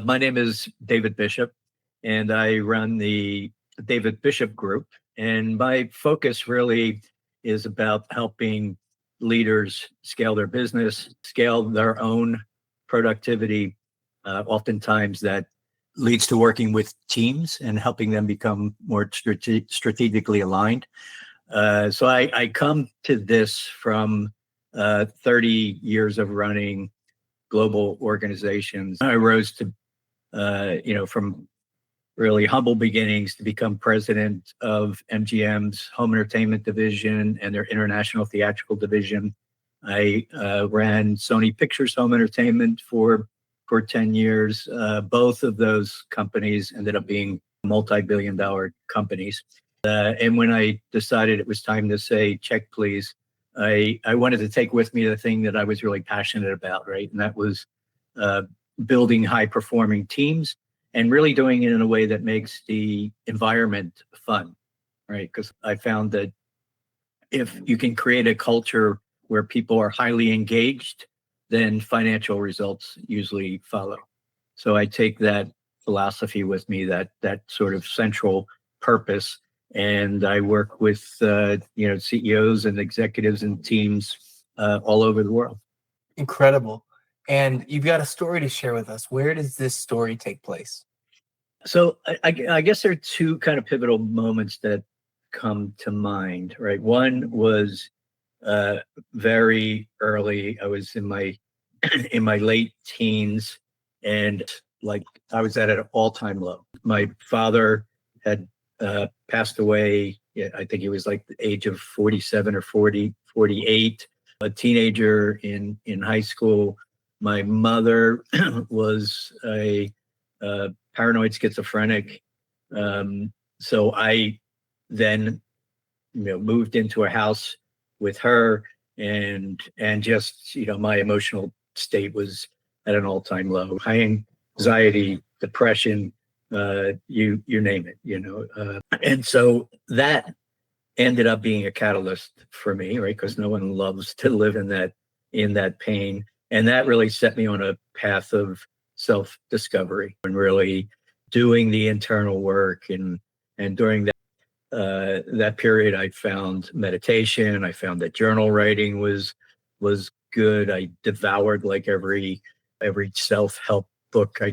My name is David Bishop, and I run the David Bishop Group. And my focus really is about helping leaders scale their business, scale their own productivity. Oftentimes, that leads to working with teams and helping them become more strategically aligned. So I come to this from 30 years of running global organizations. I rose to, from really humble beginnings to become president of MGM's home entertainment division and their international theatrical division. I ran Sony Pictures Home Entertainment for 10 years. Both of those companies ended up being multi-billion-dollar companies. And when I decided it was time to say, check, please, I wanted to take with me the thing that I was really passionate about, right? And that was building high-performing teams and really doing it in a way that makes the environment fun, right? Because I found that if you can create a culture where people are highly engaged, then financial results usually follow. So I take that philosophy with me, that sort of central purpose, and I work with CEOs and executives and teams all over the world. Incredible. And you've got a story to share with us. Where does this story take place? So I guess there are two kind of pivotal moments that come to mind, right? One was very early. I was in my late teens, and like I was at an all-time low. My father had passed away. I think he was like the age of 47 or 48, a teenager in high school. My mother was a paranoid schizophrenic. So I then moved into a house with her, and just my emotional state was at an all-time low. High anxiety, depression, you name it, and so that ended up being a catalyst for me, right? Because no one loves to live in that pain, and that really set me on a path of self-discovery and really doing the internal work. And during that period, I found meditation. I found that journal writing was good. I devoured like every self-help book I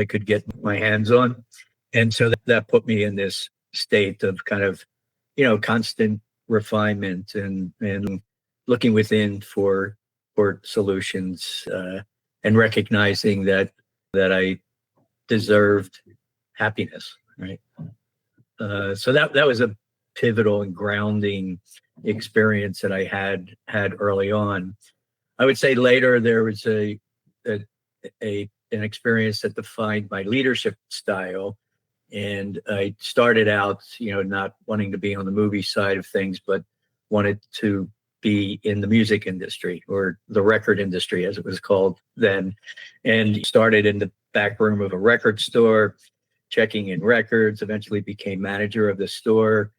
could get my hands on, and so that put me in this state of kind of constant refinement and looking within for solutions, and recognizing that I deserved happiness, right? So that was a pivotal and grounding experience that I had early on. I would say later there was an experience that defined my leadership style, and I started out, not wanting to be on the movie side of things, but wanted to be in the music industry, or the record industry as it was called then, and started in the back room of a record store, checking in records, eventually became manager of the store.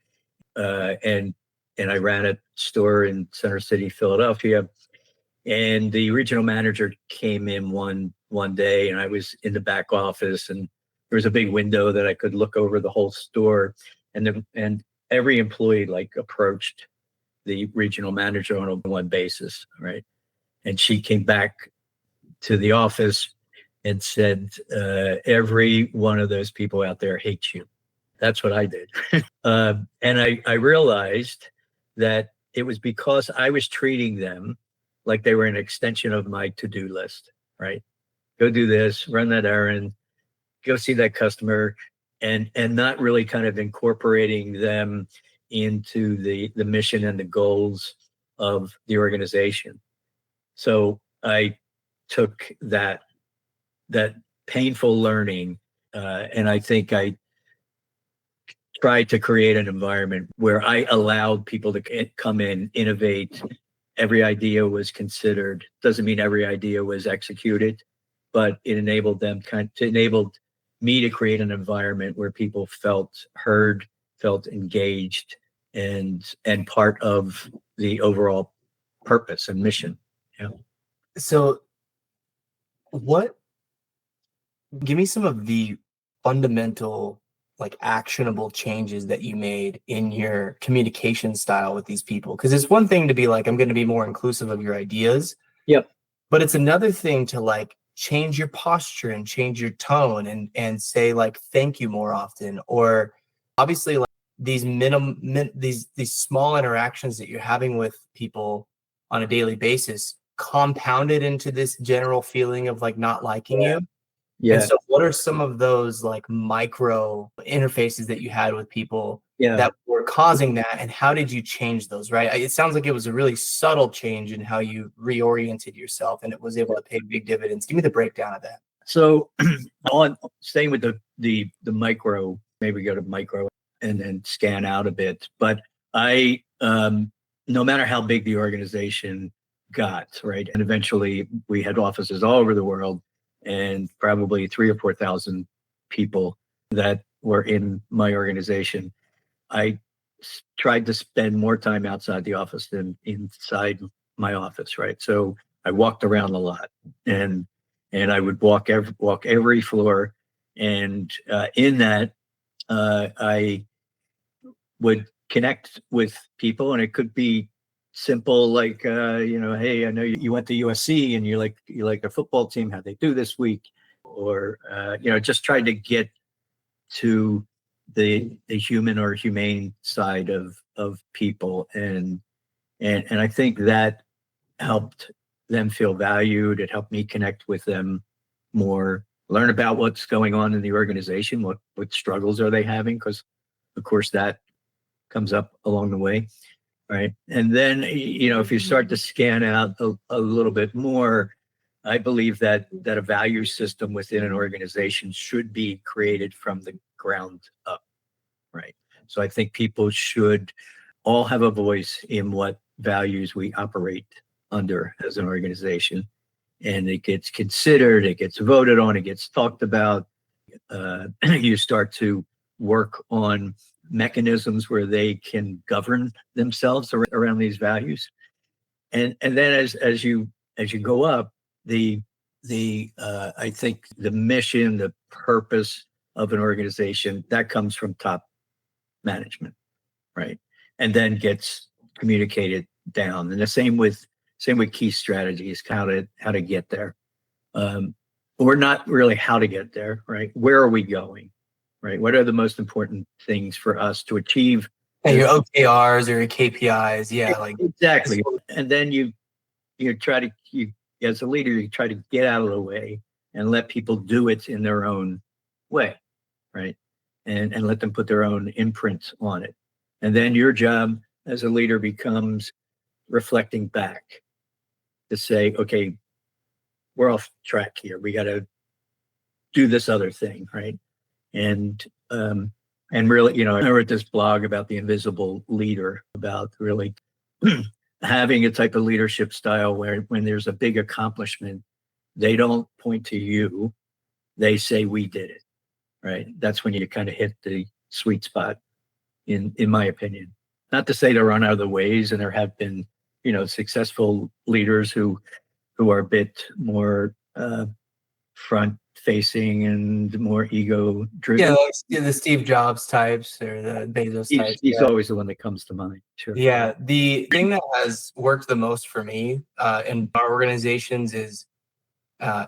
And I ran a store in Center City, Philadelphia. And the regional manager came in one day, and I was in the back office, and there was a big window that I could look over the whole store. And every employee approached the regional manager on a one basis, right? And she came back to the office and said, every one of those people out there hates you. That's what I did. And I realized that it was because I was treating them like they were an extension of my to-do list, right? Go do this, run that errand, go see that customer, and not really kind of incorporating them into the mission and the goals of the organization. So I took that painful learning, and I think I tried to create an environment where I allowed people to come in, innovate. Every idea was considered. Doesn't mean every idea was executed, but it enabled me to create an environment where people felt heard, felt engaged, and part of the overall purpose and mission. Yeah. So what Give me some of the fundamental, like actionable changes that you made in your communication style with these people. Because it's one thing to be like, I'm going to be more inclusive of your ideas, Yep. but it's another thing to like change your posture and change your tone and say like thank you more often, or obviously like these small interactions that you're having with people on a daily basis compounded into this general feeling of like not liking you. And Yeah. so what are some of those like micro interfaces that you had with people Yeah. that were causing that, and how did you change those? Right, it sounds like it was a really subtle change in how you reoriented yourself and it was able to pay big dividends. Give me the breakdown of that. So on staying with the micro, maybe go to micro and then scan out a bit. But I no matter how big the organization got, right? And eventually we had offices all over the world and probably 3 or 4 thousand people that were in my organization. I tried to spend more time outside the office than inside my office, right? So I walked around a lot, and I would walk every floor, and in that I would connect with people, and it could be simple like hey, I know you went to USC and you like the football team, how they do this week, or just trying to get to the human or humane side of people, and I think that helped them feel valued. It helped me connect with them more, learn about what's going on in the organization, what struggles are they having, because of course that comes up along the way, right? And then if you start to scan out a little bit more, I believe that a value system within an organization should be created from the ground up, right? So I think people should all have a voice in what values we operate under as an organization. And it gets considered, it gets voted on, it gets talked about. You start to work on mechanisms where they can govern themselves around these values. And then as you go up, the I think the mission, the purpose of an organization, that comes from top management, right? And then gets communicated down. And the same with key strategies, how to get there. Or not really how to get there, right? Where are we going, right? What are the most important things for us to achieve? And your OKRs or your KPIs, yeah, like Exactly. And then you try to you as a leader, you try to get out of the way and let people do it in their own way, right? And let them put their own imprint on it. And then your job as a leader becomes reflecting back to say, okay, we're off track here. We got to do this other thing, right? And and really, I wrote this blog about the invisible leader, about really having a type of leadership style where when there's a big accomplishment, they don't point to you, they say we did it, right? That's when you kind of hit the sweet spot, in my opinion. Not to say there aren't other ways, and there have been, successful leaders who are a bit more front facing and more ego driven. yeah, like the Steve Jobs types or the Bezos types. He's Yeah. always the one that comes to mind. Sure. Yeah, the thing that has worked the most for me in our organizations is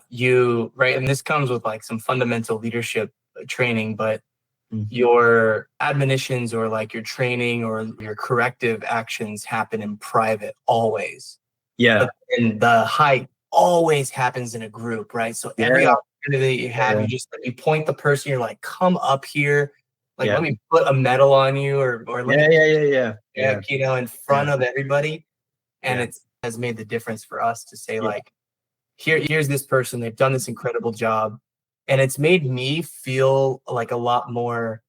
you, right, and this comes with like some fundamental leadership training, but your admonitions or like your training or your corrective actions happen in private always. Yeah. But and the hype always happens in a group, right? So every Yeah. opportunity that you have, Yeah. you point the person, you're like, come up here, like Yeah. let me put a medal on you, or let Yeah. me, Yeah. in front of everybody. And Yeah. it has made the difference for us to say Yeah. like, here's this person, they've done this incredible job. And it's made me feel like a lot more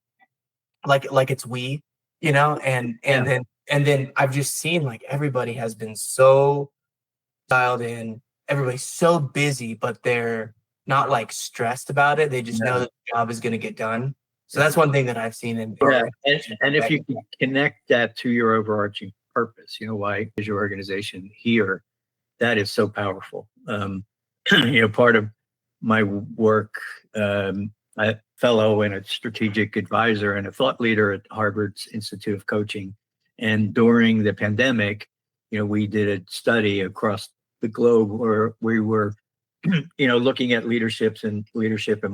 like it's we, Yeah. and then I've just seen like everybody has been so dialed in, everybody's so busy, but they're not like stressed about it. They just know Yeah. that the job is going to get done. So that's one thing that I've seen in our Yeah. organization. And if you can connect that to your overarching purpose, why is your organization here? That is so powerful. Part of my work, a fellow and a strategic advisor and a thought leader at Harvard's Institute of Coaching. And during the pandemic, we did a study across the globe where we were, looking at leadership and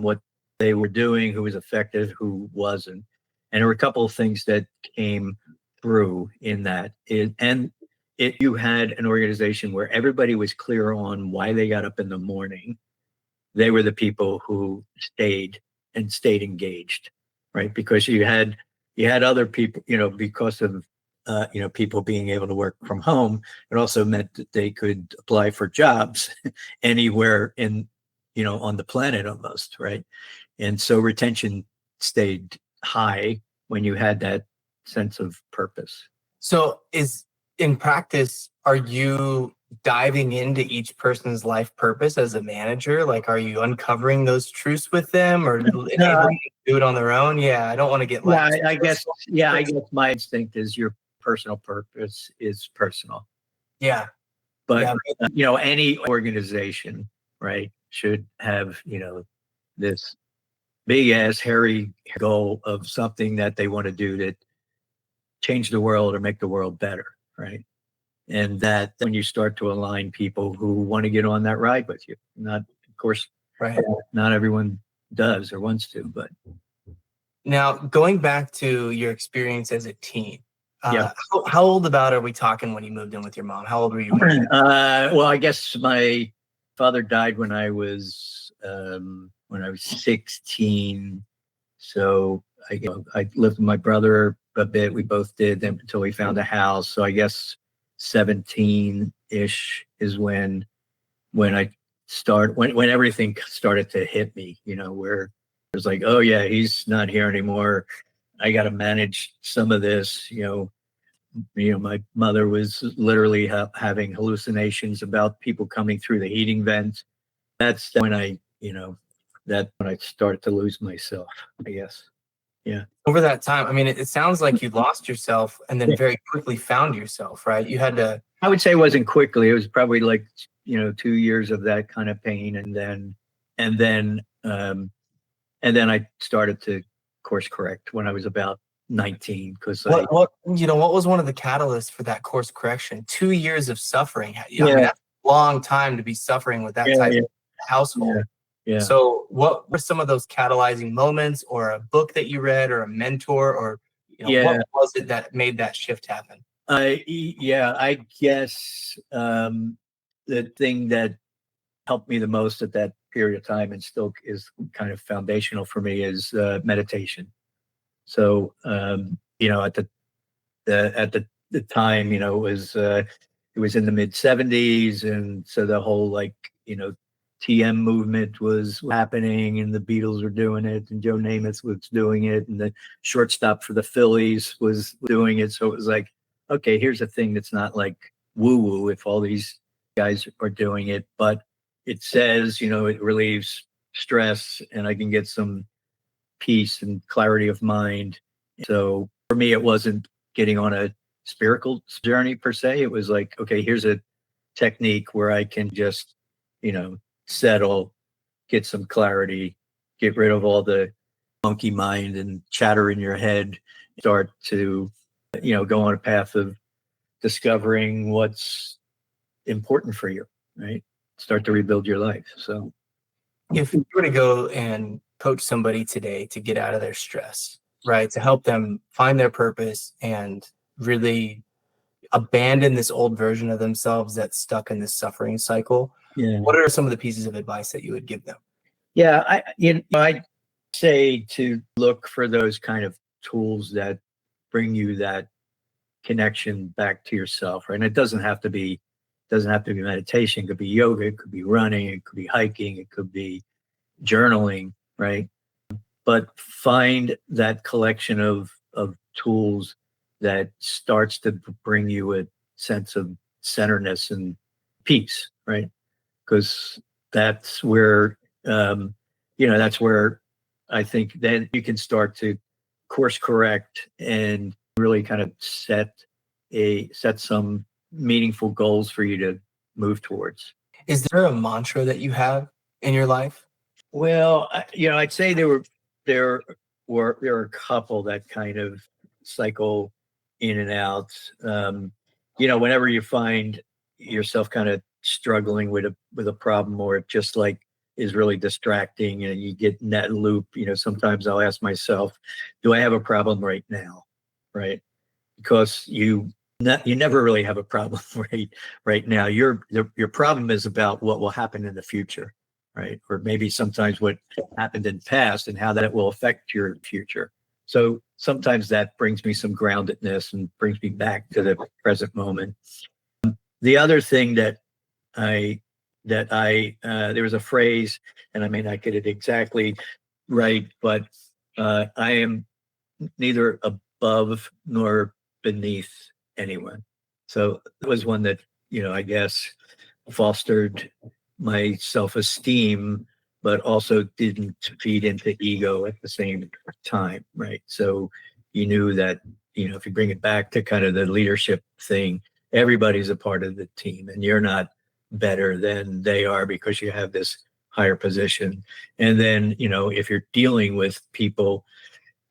what they were doing, who was effective, who wasn't. And there were a couple of things that came through in that. You had an organization where everybody was clear on why they got up in the morning. They were the people who stayed engaged, right? Because you had other people, because of people being able to work from home. It also meant that they could apply for jobs anywhere on the planet almost, right? And so retention stayed high when you had that sense of purpose. So in practice, are you diving into each person's life purpose as a manager? Like, are you uncovering those truths with them or enabling them to do it on their own? Yeah, I don't want to get I guess my instinct is your personal purpose is personal. Yeah. But, any organization, right, should have, this big ass hairy goal of something that they want to do to change the world or make the world better, right? And that when you start to align people who want to get on that ride with you, not, of course, right. Not everyone does or wants to, but. Now, going back to your experience as a teen, yeah. How old about are we talking when you moved in with your mom? How old were you? Well, I guess my father died when I was 16. So I lived with my brother a bit. We both did until we found a house. So I guess 17-ish is when when everything started to hit me, where it was like, oh yeah, he's not here anymore. I got to manage some of this, my mother was literally having hallucinations about people coming through the heating vents. That's when I started to lose myself, I guess. Yeah. Over that time, I mean, it sounds like you lost yourself and then very quickly found yourself, right? You had to. I would say it wasn't quickly. It was probably like 2 years of that kind of pain, and then I started to course correct when I was about 19. Because what was one of the catalysts for that course correction? 2 years of suffering. I mean, that's a long time to be suffering with that type of household. Yeah. So what were some of those catalyzing moments, or a book that you read, or a mentor, or what was it that made that shift happen? I guess the thing that helped me the most at that period of time and still is kind of foundational for me is meditation. So at the time, it was in the mid 70s, and so the whole TM movement was happening, and the Beatles were doing it, and Joe Namath was doing it, and the shortstop for the Phillies was doing it. So it was like, okay, here's a thing that's not like woo-woo if all these guys are doing it, but it says, it relieves stress and I can get some peace and clarity of mind. So for me, it wasn't getting on a spiritual journey per se. It was like, okay, here's a technique where I can just, settle, get some clarity, get rid of all the monkey mind and chatter in your head, start to, go on a path of discovering what's important for you, right? Start to rebuild your life. So if you were to go and coach somebody today to get out of their stress, right, to help them find their purpose and really abandon this old version of themselves that's stuck in this suffering cycle, what are some of the pieces of advice that you would give them? Yeah, I'd say to look for those kind of tools that bring you that connection back to yourself, right? And it doesn't have to be meditation. It could be yoga, it could be running, it could be hiking, it could be journaling, right? But find that collection of tools that starts to bring you a sense of centeredness and peace, right? Because that's where that's where I think then you can start to course correct and really kind of set some meaningful goals for you to move towards. Is there a mantra that you have in your life Well, I'd say there there are a couple that kind of cycle in and out. Whenever you find yourself kind of struggling with a problem, or it just like is really distracting, and you get in that loop. Sometimes I'll ask myself, do I have a problem right now? Right? Because you never really have a problem right now. Your problem is about what will happen in the future, right? Or maybe sometimes what happened in the past and how that will affect your future. So sometimes that brings me some groundedness and brings me back to the present moment. The other thing that I there was a phrase, and I may not get it exactly right, but I am neither above nor beneath anyone. So it was one that, I guess fostered my self-esteem, but also didn't feed into ego at the same time, right? So you knew that, if you bring it back to kind of the leadership thing, everybody's a part of the team, and you're not better than they are because you have this higher position. And then, if you're dealing with people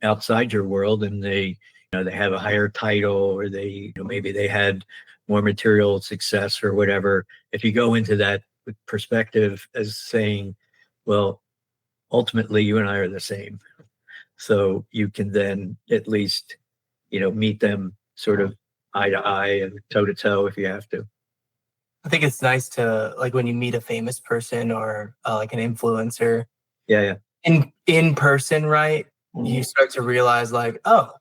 outside your world and they have a higher title, or maybe they had more material success or whatever, if you go into that with perspective as saying, well, ultimately you and I are the same, so you can then at least meet them sort of eye to eye and toe to toe if you have to. I think it's nice to, like, when you meet a famous person or like an influencer Yeah. in person, right? You start to realize, like, oh,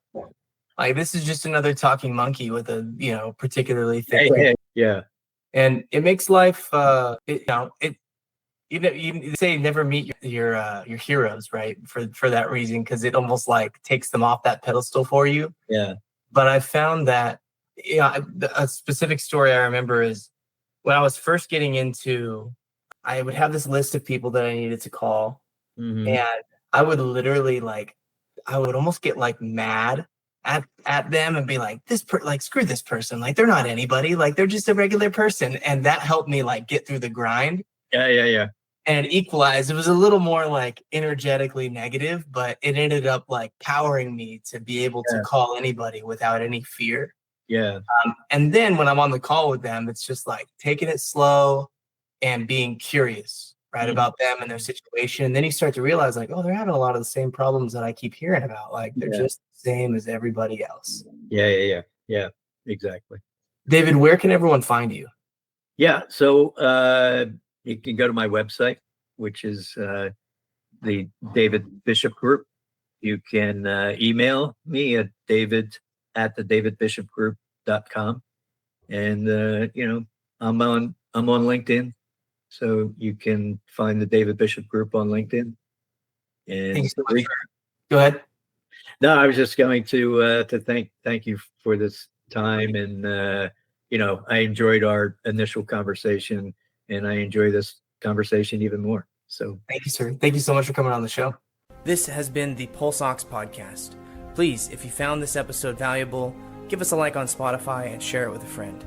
like this is just another talking monkey with a particularly thick Yeah. and it makes life you say never meet your heroes, right? For that reason, because it almost like takes them off that pedestal for you. Yeah. But I found that a specific story I remember is when I was first getting into, I would have this list of people that I needed to call, Mm-hmm. and I would literally I would almost get like mad at them and be like, screw this person, like they're not anybody, like they're just a regular person, and that helped me like get through the grind. Yeah. And equalize. It was a little more like energetically negative, but it ended up like powering me to be able to call anybody without any fear. Yeah. And then when I'm on the call with them, it's just like taking it slow and being curious, right, about them and their situation. And then you start to realize, like, oh, they're having a lot of the same problems that I keep hearing about. Like, they're just the same as everybody else. Yeah, exactly. David, where can everyone find you? Yeah, so you can go to my website, which is the David Bishop Group. You can email me at david@thedavidbishopgroup.com. And I'm on LinkedIn, so you can find the David Bishop Group on LinkedIn. And Thanks so much. Go ahead. No, I was just going to thank you for this time, and I enjoyed our initial conversation, and I enjoy this conversation even more. So thank you, sir. Thank you so much for coming on the show. This has been the Pulse Ox podcast. Please, if you found this episode valuable, give us a like on Spotify and share it with a friend.